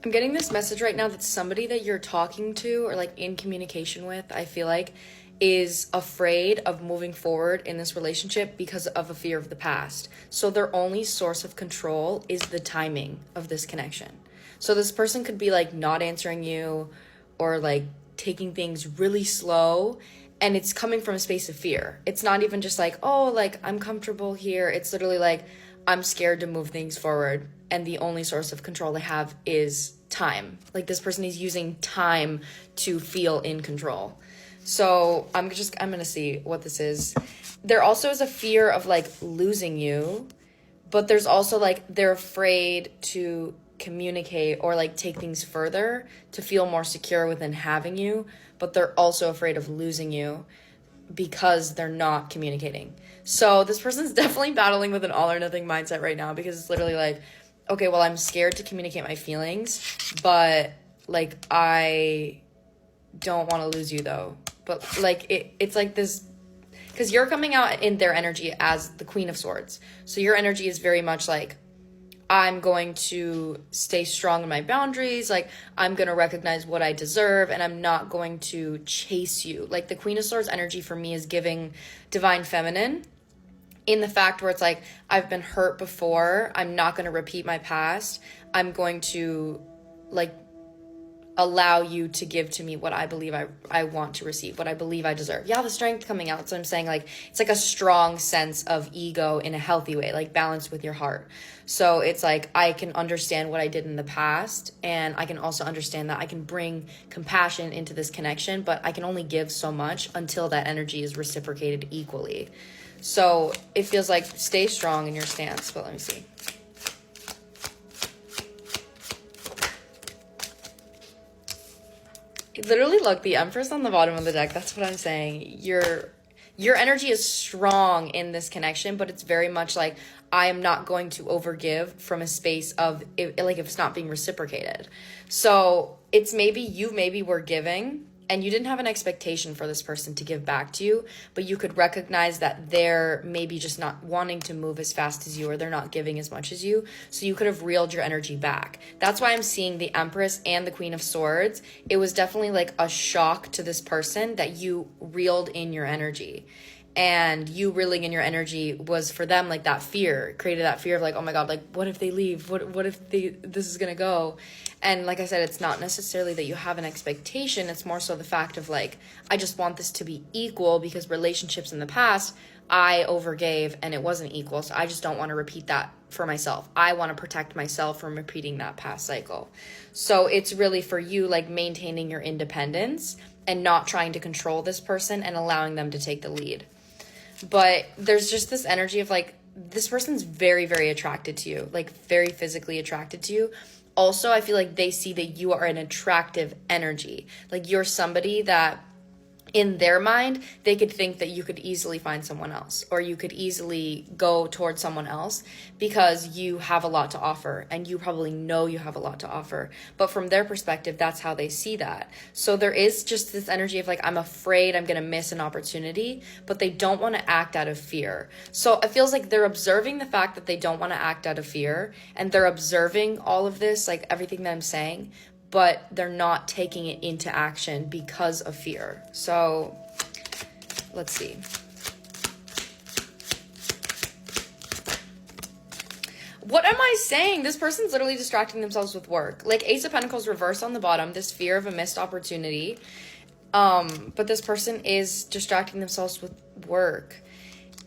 I'm getting this message right now that somebody that you're talking to or like in communication with, I feel like, is afraid of moving forward in this relationship because of a fear of the past. So their only source of control is the timing of this connection. So this person could be like not answering you or like taking things really slow, and it's coming from a space of fear. It's not even just like, oh, like I'm comfortable here. It's literally like I'm scared to move things forward, and the only source of control I have is time. Like this person is using time to feel in control. So I'm gonna see what this is. There also is a fear of like losing you, but there's also like they're afraid to communicate or like take things further to feel more secure within having you, but they're also afraid of losing you because they're not communicating. So this person's definitely battling with an all or nothing mindset right now, because it's literally like, okay, well, I'm scared to communicate my feelings, but like I don't want to lose you though. But like it's like this, because you're coming out in their energy as the Queen of Swords. So your energy is very much like, I'm going to stay strong in my boundaries. Like I'm going to recognize what I deserve, and I'm not going to chase you. Like the Queen of Swords energy for me is giving divine feminine, in the fact where it's like, I've been hurt before. I'm not going to repeat my past. I'm going to like allow you to give to me what I believe I want to receive, what I believe I deserve. Yeah, the strength coming out. So I'm saying like, it's like a strong sense of ego in a healthy way, like balanced with your heart. So it's like, I can understand what I did in the past, and I can also understand that I can bring compassion into this connection, but I can only give so much until that energy is reciprocated equally. So it feels like stay strong in your stance, but let me see. Literally, look, the Empress on the bottom of the deck. That's what I'm saying. Your energy is strong in this connection, but it's very much like, I am not going to overgive from a space of if it's not being reciprocated. So it's maybe you were giving and you didn't have an expectation for this person to give back to you, but you could recognize that they're maybe just not wanting to move as fast as you, or they're not giving as much as you. So you could have reeled your energy back. That's why I'm seeing the Empress and the Queen of Swords. It was definitely like a shock to this person that you reeled in your energy. And you reeling in your energy was for them like that fear, created that fear of like, oh my God, like what if they leave? What if this is gonna go? And like I said, it's not necessarily that you have an expectation. It's more so the fact of like, I just want this to be equal, because relationships in the past, I overgave and it wasn't equal. So I just don't want to repeat that for myself. I want to protect myself from repeating that past cycle. So it's really for you, like maintaining your independence and not trying to control this person and allowing them to take the lead. But there's just this energy of like, this person's very, very attracted to you, like very physically attracted to you. Also, I feel like they see that you are an attractive energy. Like you're somebody that in their mind, they could think that you could easily find someone else, or you could easily go towards someone else because you have a lot to offer, and you probably know you have a lot to offer. But from their perspective, that's how they see that. So there is just this energy of like, I'm afraid I'm going to miss an opportunity, but they don't want to act out of fear. So it feels like they're observing the fact that they don't want to act out of fear, and they're observing all of this, like everything that I'm saying, but they're not taking it into action because of fear. So let's see. What am I saying? This person's literally distracting themselves with work. Like Ace of Pentacles reverse on the bottom, this fear of a missed opportunity. But this person is distracting themselves with work.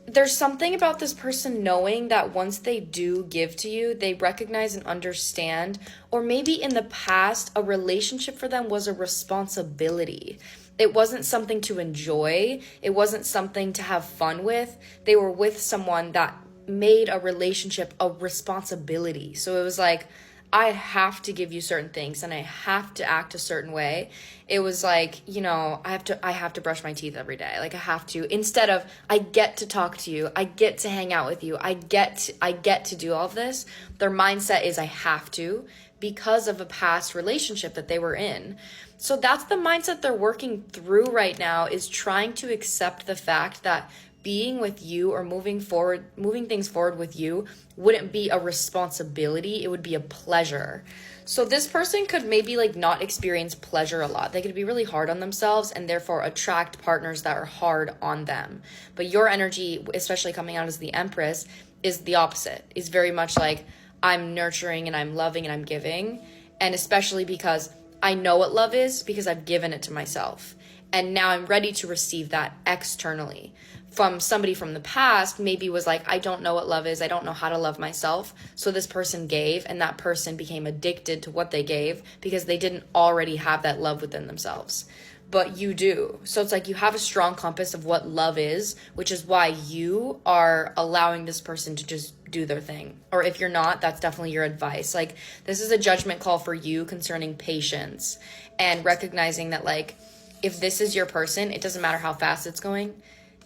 There's something about this person knowing that once they do give to you, they recognize and understand, or maybe in the past, a relationship for them was a responsibility. It wasn't something to enjoy. It wasn't something to have fun with. They were with someone that made a relationship a responsibility. So it was like, I have to give you certain things and I have to act a certain way. It was like, you know, I have to brush my teeth every day. Like I have to, instead of I get to talk to you, I get to hang out with you, I get to do all of this. Their mindset is I have to, because of a past relationship that they were in. So that's the mindset they're working through right now, is trying to accept the fact that being with you or moving things forward with you wouldn't be a responsibility, it would be a pleasure. So this person could maybe like not experience pleasure a lot. They could be really hard on themselves and therefore attract partners that are hard on them. But your energy, especially coming out as the Empress, is the opposite. Is very much like, I'm nurturing and I'm loving and I'm giving. And especially because I know what love is because I've given it to myself. And now I'm ready to receive that externally. From somebody from the past, maybe was like, I don't know what love is. I don't know how to love myself. So this person gave, and that person became addicted to what they gave because they didn't already have that love within themselves. But you do. So it's like you have a strong compass of what love is, which is why you are allowing this person to just do their thing. Or if you're not, that's definitely your advice. Like, this is a judgment call for you concerning patience and recognizing that, like, if this is your person, it doesn't matter how fast it's going.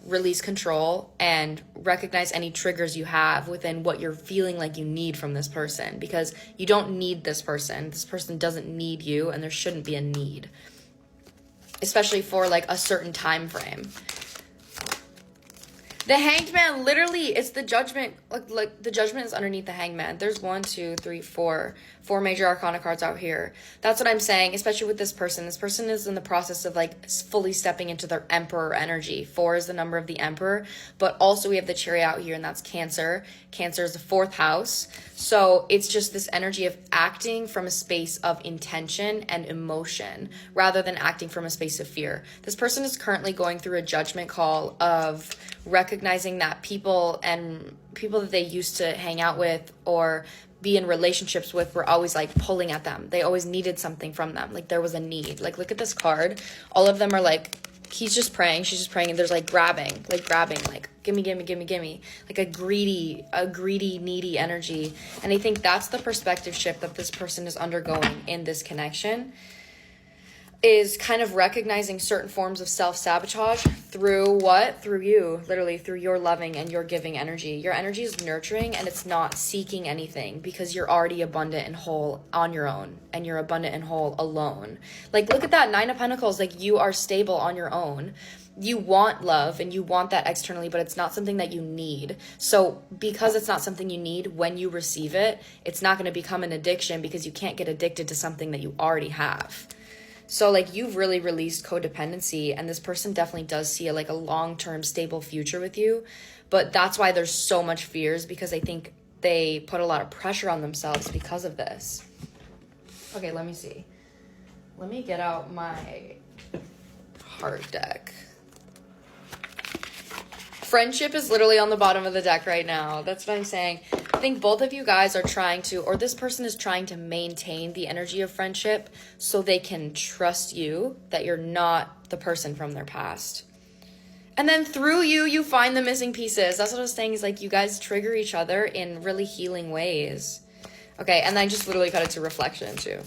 Release control and recognize any triggers you have within what you're feeling like you need from this person, because you don't need this person. This person doesn't need you, and there shouldn't be a need, especially for like a certain time frame. The Hanged Man, literally, it's the Judgment. Like the Judgment is underneath the Hanged Man. There's 1, 2, 3, 4 major arcana cards out here. That's what I'm saying, especially with this person. This person is in the process of like fully stepping into their Emperor energy. 4 is the number of the Emperor, but also we have the Chariot out here, and that's Cancer. Cancer is the 4th house. So it's just this energy of acting from a space of intention and emotion rather than acting from a space of fear. This person is currently going through a judgment call of recognizing that people that they used to hang out with or be in relationships with were always like pulling at them. They always needed something from them. Like there was a need. Like look at this card. All of them are like, he's just praying, she's just praying, and there's like grabbing, like gimme. Like a greedy, needy energy. And I think that's the perspective shift that this person is undergoing in this connection, is kind of recognizing certain forms of self-sabotage through what? Through you, literally through your loving and your giving energy. Your energy is nurturing and it's not seeking anything because you're already abundant and whole on your own, and you're abundant and whole alone. Like look at that 9 of Pentacles, like you are stable on your own. You want love and you want that externally, but it's not something that you need. So because it's not something you need, when you receive it, it's not going to become an addiction because you can't get addicted to something that you already have. So like you've really released codependency, and this person definitely does see a long-term stable future with you. But that's why there's so much fears, because I think they put a lot of pressure on themselves because of this. Okay, let me see. Let me get out my heart deck. Friendship is literally on the bottom of the deck right now. That's what I'm saying. I think both of you guys are trying to, or this person is trying to maintain the energy of friendship so they can trust you, that you're not the person from their past. And then through you, you find the missing pieces. That's what I was saying, is like you guys trigger each other in really healing ways. Okay, and I just literally cut it to reflection too.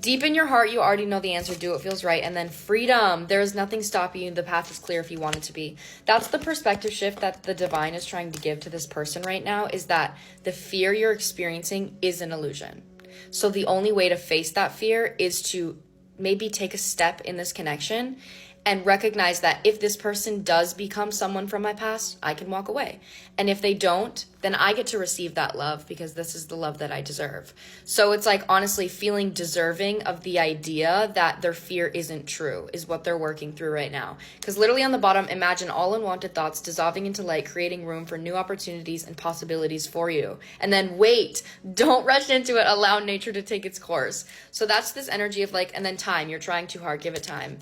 Deep in your heart, you already know the answer. Do what feels right. And then freedom. There is nothing stopping you. The path is clear if you want it to be. That's the perspective shift that the divine is trying to give to this person right now, is that the fear you're experiencing is an illusion. So the only way to face that fear is to maybe take a step in this connection and recognize that if this person does become someone from my past, I can walk away. And if they don't, then I get to receive that love because this is the love that I deserve. So it's like honestly feeling deserving of the idea that their fear isn't true is what they're working through right now. Because literally on the bottom, imagine all unwanted thoughts dissolving into light, creating room for new opportunities and possibilities for you. And then wait, don't rush into it. Allow nature to take its course. So that's this energy of like, and then time, you're trying too hard, give it time.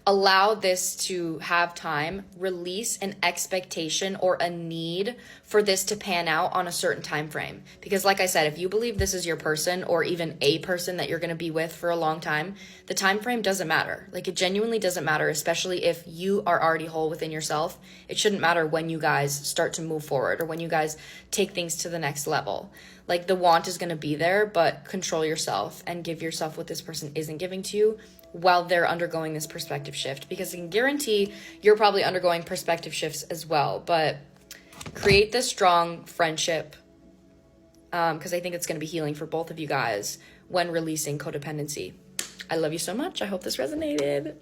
Allow this to have time, release an expectation or a need for this to pan out on a certain time frame. Because like I said, if you believe this is your person or even a person that you're going to be with for a long time, the time frame doesn't matter. Like it genuinely doesn't matter, especially if you are already whole within yourself. It shouldn't matter when you guys start to move forward or when you guys take things to the next level. Like the want is going to be there, but control yourself and give yourself what this person isn't giving to you while they're undergoing this perspective shift, because I can guarantee you're probably undergoing perspective shifts as well. But create this strong friendship, because I think it's going to be healing for both of you guys when releasing codependency. I love you so much. I hope this resonated.